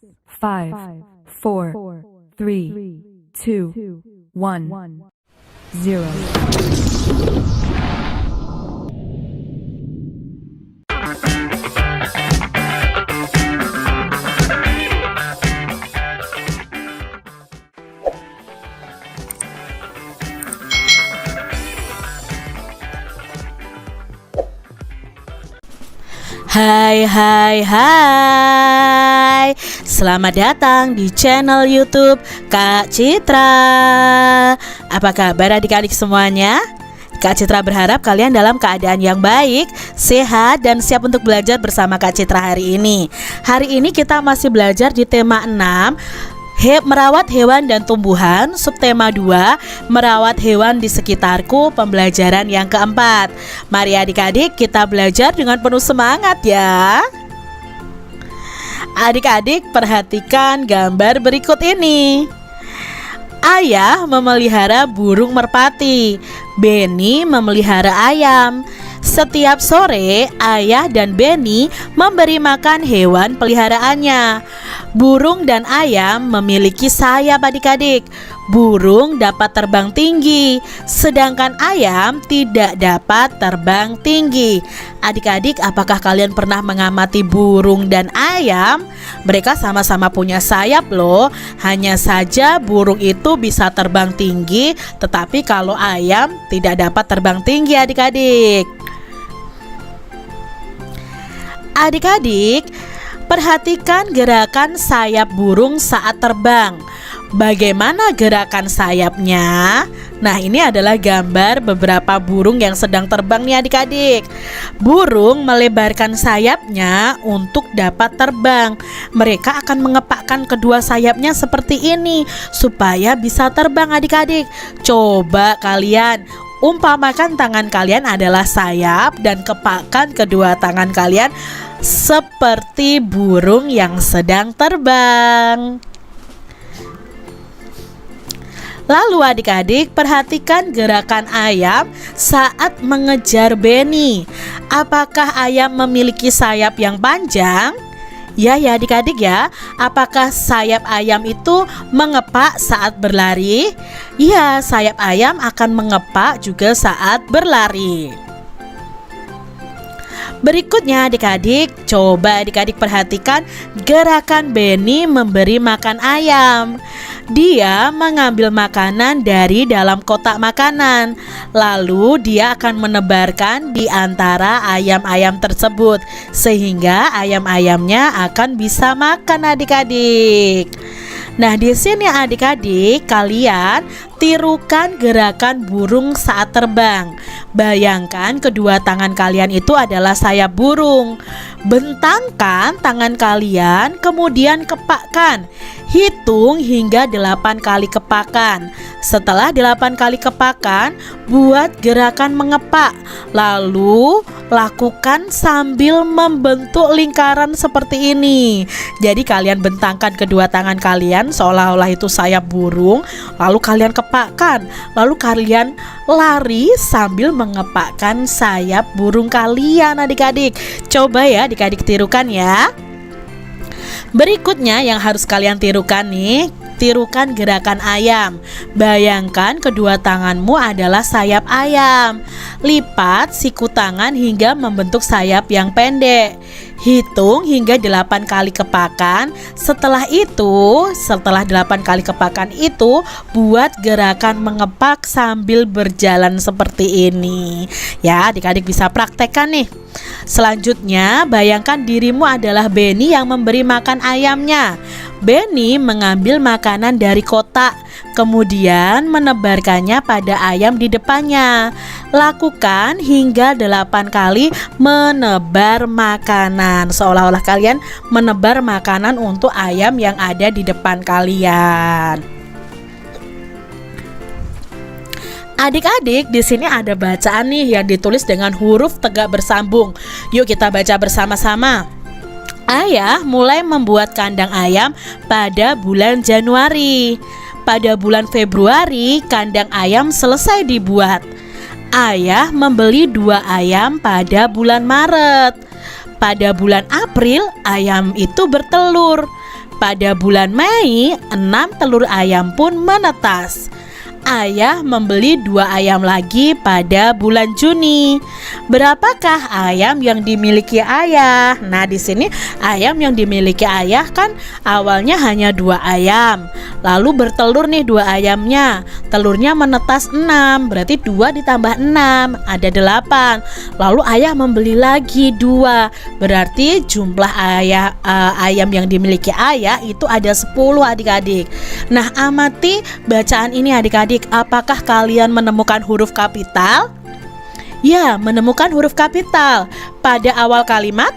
5, 4, 3, 2, 1, 0. Hai hai hai, selamat datang di channel YouTube Kak Citra. Apa kabar adik-adik semuanya? Kak Citra berharap kalian dalam keadaan yang baik, sehat, dan siap untuk belajar bersama Kak Citra hari ini. Hari ini kita masih belajar di tema 6, merawat hewan dan tumbuhan. Subtema 2, merawat hewan di sekitarku, pembelajaran yang keempat. Mari adik-adik kita belajar dengan penuh semangat ya. Adik-adik perhatikan gambar berikut ini. Ayah memelihara burung merpati, Benny memelihara ayam. Setiap sore, ayah dan Benny memberi makan hewan peliharaannya. Burung dan ayam memiliki sayap adik-adik. Burung dapat terbang tinggi, sedangkan ayam tidak dapat terbang tinggi. Adik-adik, apakah kalian pernah mengamati burung dan ayam? Mereka sama-sama punya sayap loh. Hanya saja burung itu bisa terbang tinggi, tetapi kalau ayam tidak dapat terbang tinggi adik-adik. Adik-adik, perhatikan gerakan sayap burung saat terbang. Bagaimana gerakan sayapnya? Nah, ini adalah gambar beberapa burung yang sedang terbang nih adik-adik. Burung melebarkan sayapnya untuk dapat terbang. Mereka akan mengepakkan kedua sayapnya seperti ini supaya bisa terbang adik-adik. Coba kalian umpamakan tangan kalian adalah sayap dan kepakkan kedua tangan kalian seperti burung yang sedang terbang. Lalu adik-adik perhatikan gerakan ayam saat mengejar Benny. Apakah ayam memiliki sayap yang panjang? Ya adik-adik ya. Apakah sayap ayam itu mengepak saat berlari? Ya, sayap ayam akan mengepak juga saat berlari. Berikutnya adik-adik, coba adik-adik perhatikan gerakan Benny memberi makan ayam. Dia mengambil makanan dari dalam kotak makanan, lalu dia akan menebarkan di antara ayam-ayam tersebut, sehingga ayam-ayamnya akan bisa makan adik-adik. Nah, di sini adik-adik kalian tirukan gerakan burung saat terbang. Bayangkan kedua tangan kalian itu adalah sayap burung. Bentangkan tangan kalian, kemudian kepakkan. Hitung hingga 8 kali kepakan. Setelah 8 kali kepakan, buat gerakan mengepak. Lalu lakukan sambil membentuk lingkaran seperti ini. Jadi kalian bentangkan kedua tangan kalian seolah-olah itu sayap burung, lalu kalian kepakkan. Lalu kalian lari sambil mengepakkan sayap burung kalian adik-adik. Coba ya adik-adik tirukan ya. Berikutnya yang harus kalian tirukan nih, tirukan gerakan ayam. Bayangkan kedua tanganmu adalah sayap ayam. Lipat siku tangan hingga membentuk sayap yang pendek. Hitung hingga 8 kali kepakan. Setelah 8 kali kepakan itu, buat gerakan mengepak sambil berjalan seperti ini. Ya, adik-adik bisa praktekkan nih. Selanjutnya, bayangkan dirimu adalah Benny yang memberi makan ayamnya. Benny mengambil makanan dari kotak, kemudian menebarkannya pada ayam di depannya. Lakukan hingga 8 kali menebar makanan, seolah-olah kalian menebar makanan untuk ayam yang ada di depan kalian. Adik-adik, di sini ada bacaan nih yang ditulis dengan huruf tegak bersambung. Yuk kita baca bersama-sama. Ayah mulai membuat kandang ayam pada bulan Januari. Pada bulan Februari, kandang ayam selesai dibuat. Ayah membeli 2 ayam pada bulan Maret. Pada bulan April, ayam itu bertelur. Pada bulan Mei, 6 telur ayam pun menetas. Ayah membeli 2 ayam lagi pada bulan Juni. Berapakah ayam yang dimiliki ayah? Nah, di sini ayam yang dimiliki ayah kan awalnya hanya 2 ayam. Lalu bertelur nih 2 ayamnya. Telurnya menetas 6, berarti 2 ditambah 6 ada 8. Lalu ayah membeli lagi 2. Berarti jumlah ayam yang dimiliki ayah itu ada 10 adik-adik. Nah, amati bacaan ini adik-adik. Apakah kalian menemukan huruf kapital? Ya, menemukan huruf kapital pada awal kalimat.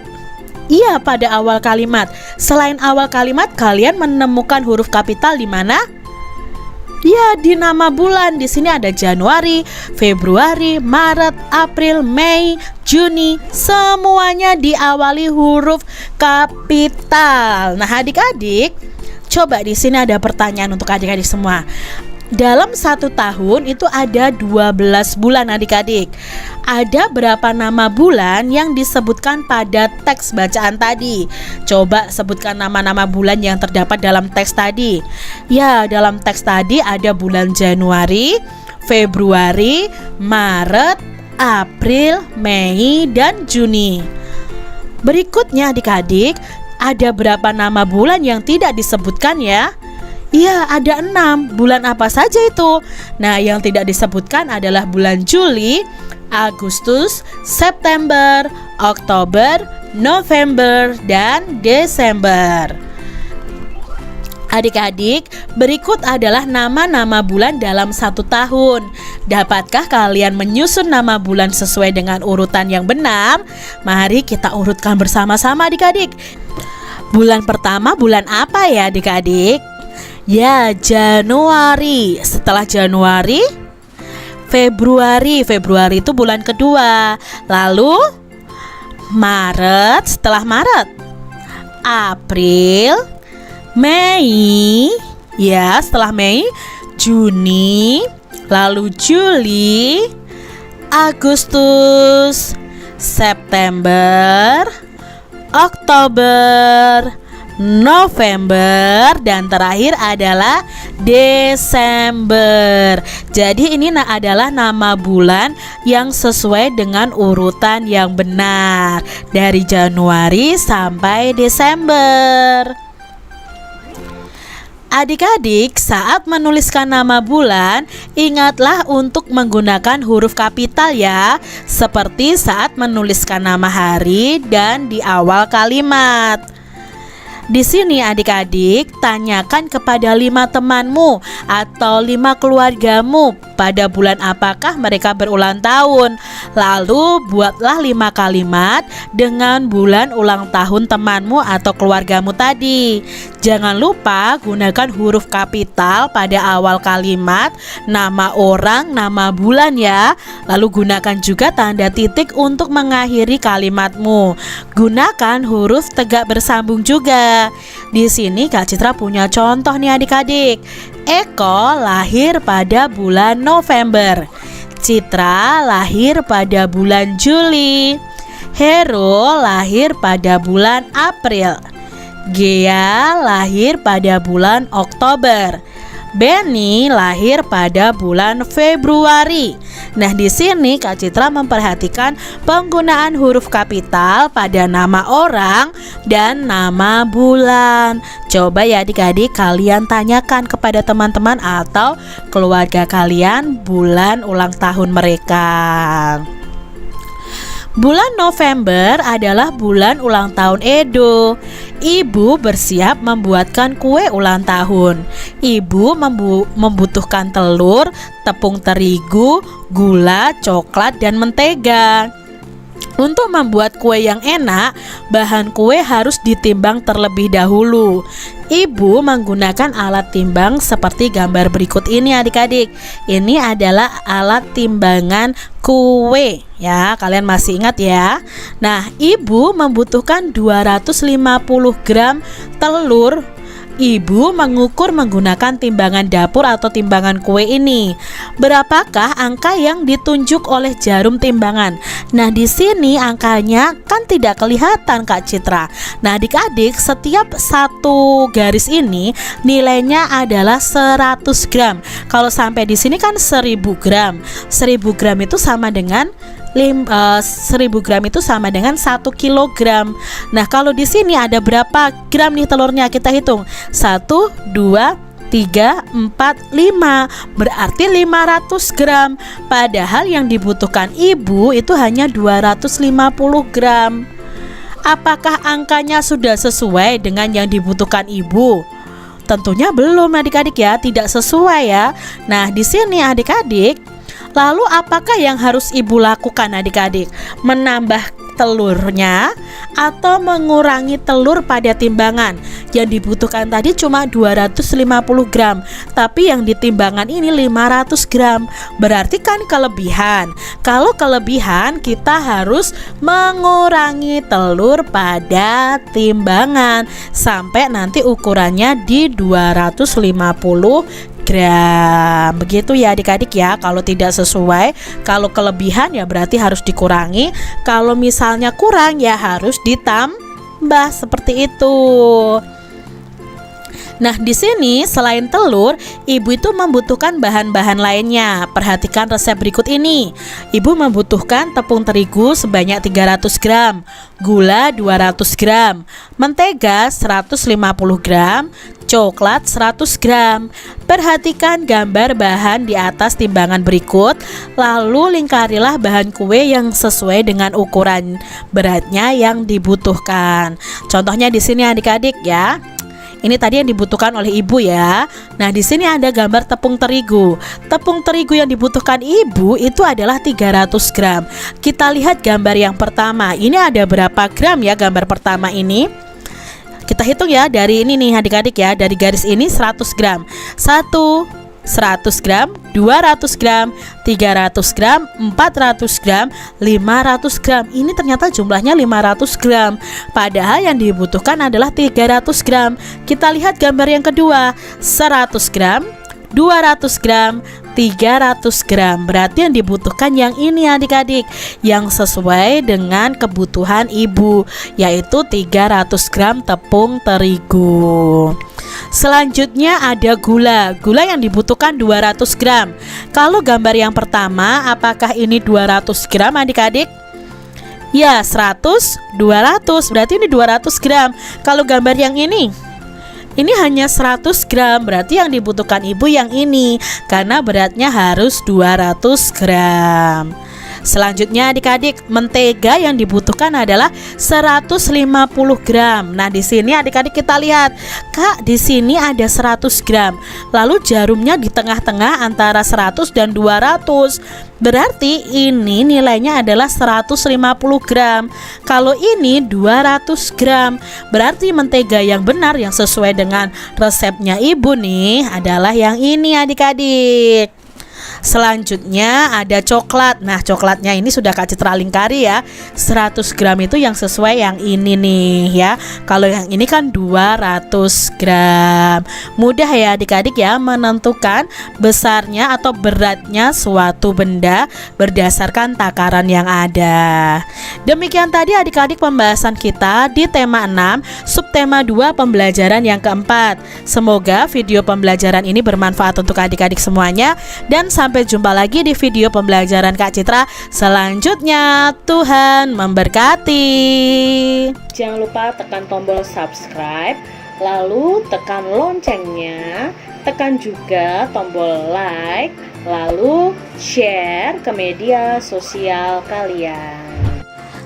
Iya, pada awal kalimat. Selain awal kalimat, kalian menemukan huruf kapital di mana? Ya, di nama bulan. Di sini ada Januari, Februari, Maret, April, Mei, Juni. Semuanya diawali huruf kapital. Nah, adik-adik, coba di sini ada pertanyaan untuk adik-adik semua. Dalam 1 tahun itu ada 12 bulan adik-adik. Ada berapa nama bulan yang disebutkan pada teks bacaan tadi? Coba sebutkan nama-nama bulan yang terdapat dalam teks tadi. Ya, dalam teks tadi ada bulan Januari, Februari, Maret, April, Mei, dan Juni. Berikutnya adik-adik, ada berapa nama bulan yang tidak disebutkan ya? Iya, ada 6. Bulan apa saja itu? Nah, yang tidak disebutkan adalah bulan Juli, Agustus, September, Oktober, November, dan Desember. Adik-adik, berikut adalah nama-nama bulan dalam 1 tahun. Dapatkah kalian menyusun nama bulan sesuai dengan urutan yang benar? Mari kita urutkan bersama-sama adik-adik. Bulan pertama bulan apa ya adik-adik? Ya, Januari. Setelah Januari, Februari. Februari itu bulan kedua. Lalu Maret. Setelah Maret, April, Mei. Ya, setelah Mei, Juni. Lalu Juli, Agustus, September, Oktober, November, dan terakhir adalah Desember. Jadi ini adalah nama bulan yang sesuai dengan urutan yang benar dari Januari sampai Desember. Adik-adik, saat menuliskan nama bulan, ingatlah untuk menggunakan huruf kapital ya, seperti saat menuliskan nama hari dan di awal kalimat. Di sini adik-adik, tanyakan kepada 5 temanmu atau 5 keluargamu pada bulan apakah mereka berulang tahun. Lalu buatlah 5 kalimat dengan bulan ulang tahun temanmu atau keluargamu tadi. Jangan lupa gunakan huruf kapital pada awal kalimat, nama orang, nama bulan ya. Lalu gunakan juga tanda titik untuk mengakhiri kalimatmu. Gunakan huruf tegak bersambung juga. Di sini Kak Citra punya contoh nih adik-adik. Eko lahir pada bulan November. Citra lahir pada bulan Juli. Hero lahir pada bulan April. Gea lahir pada bulan Oktober. Benny lahir pada bulan Februari. Nah, di sini Kak Citra memperhatikan penggunaan huruf kapital pada nama orang dan nama bulan. Coba ya adik-adik kalian tanyakan kepada teman-teman atau keluarga kalian bulan ulang tahun mereka. Bulan November adalah bulan ulang tahun Edo. Ibu bersiap membuatkan kue ulang tahun. Ibu membutuhkan telur, tepung terigu, gula, coklat, dan mentega. Untuk membuat kue yang enak, bahan kue harus ditimbang terlebih dahulu. Ibu menggunakan alat timbang seperti gambar berikut ini adik-adik. Ini adalah alat timbangan kue ya, kalian masih ingat ya. Nah, ibu membutuhkan 250 gram telur. Ibu mengukur menggunakan timbangan dapur atau timbangan kue ini. Berapakah angka yang ditunjuk oleh jarum timbangan? Nah, di sini angkanya kan tidak kelihatan Kak Citra. Nah, adik-adik, setiap satu garis ini nilainya adalah 100 gram. Kalau sampai di sini kan 1000 gram. 1000 gram itu sama dengan 1000 gram itu sama dengan 1 kilogram. Nah, kalau di sini ada berapa gram nih telurnya? Kita hitung. 1, 2, 3, 4, 5. Berarti 500 gram. Padahal yang dibutuhkan ibu itu hanya 250 gram. Apakah angkanya sudah sesuai dengan yang dibutuhkan ibu? Tentunya belum adik-adik ya, tidak sesuai ya. Nah, di sini adik-adik, lalu apakah yang harus ibu lakukan adik-adik? Menambah telurnya atau mengurangi telur pada timbangan? Yang dibutuhkan tadi cuma 250 gram, tapi yang di timbangan ini 500 gram. Berarti kan kelebihan. Kalau kelebihan, kita harus mengurangi telur pada timbangan sampai nanti ukurannya di 250 gram. Begitu ya adik-adik ya. Kalau tidak sesuai, kalau kelebihan ya berarti harus dikurangi. Kalau misalnya kurang ya harus ditambah, seperti itu. Nah, di sini selain telur, ibu itu membutuhkan bahan-bahan lainnya. Perhatikan resep berikut ini. Ibu membutuhkan tepung terigu sebanyak 300 gram, gula 200 gram, mentega 150 gram, coklat 100 gram. Perhatikan gambar bahan di atas timbangan berikut, lalu lingkarilah bahan kue yang sesuai dengan ukuran beratnya yang dibutuhkan. Contohnya di sini adik-adik ya. Ini tadi yang dibutuhkan oleh ibu ya. Nah, di sini ada gambar tepung terigu. Tepung terigu yang dibutuhkan ibu itu adalah 300 gram. Kita lihat gambar yang pertama. Ini ada berapa gram ya gambar pertama ini? Kita hitung ya dari ini nih adik-adik ya. Dari garis ini 100 gram. 100 gram, 200 gram, 300 gram, 400 gram, 500 gram. Ini ternyata jumlahnya 500 gram. Padahal yang dibutuhkan adalah 300 gram. Kita lihat gambar yang kedua. 100 gram, 200 gram, 300 gram. Berarti yang dibutuhkan yang ini adik-adik, yang sesuai dengan kebutuhan ibu, yaitu 300 gram tepung terigu. Selanjutnya ada gula. Gula yang dibutuhkan 200 gram. Kalau gambar yang pertama, apakah ini 200 gram adik-adik? Ya, 100, 200. Berarti ini 200 gram. Kalau gambar yang ini hanya 100 gram. Berarti yang dibutuhkan ibu yang ini, karena beratnya harus 200 gram. Selanjutnya adik-adik, mentega yang dibutuhkan adalah 150 gram. Nah, di sini adik-adik kita lihat, Kak, di sini ada 100 gram. Lalu jarumnya di tengah-tengah antara 100 dan 200. Berarti ini nilainya adalah 150 gram. Kalau ini 200 gram. Berarti mentega yang benar yang sesuai dengan resepnya ibu nih adalah yang ini adik-adik. Selanjutnya ada coklat. Nah, coklatnya ini sudah Kak Citra lingkari ya. 100 gram itu yang sesuai yang ini nih ya. Kalau yang ini kan 200 gram. Mudah ya adik-adik ya menentukan besarnya atau beratnya suatu benda berdasarkan takaran yang ada. Demikian tadi adik-adik pembahasan kita di tema 6, subtema 2 pembelajaran yang keempat. Semoga video pembelajaran ini bermanfaat untuk adik-adik semuanya, dan sampai jumpa lagi di video pembelajaran Kak Citra selanjutnya. Tuhan memberkati. Jangan lupa tekan tombol subscribe, lalu tekan loncengnya, tekan juga tombol like, lalu share ke media sosial kalian.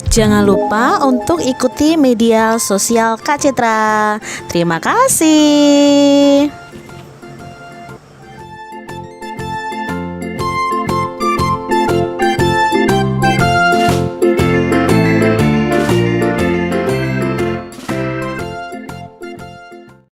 Jangan lupa untuk ikuti media sosial Kak Citra. Terima kasih.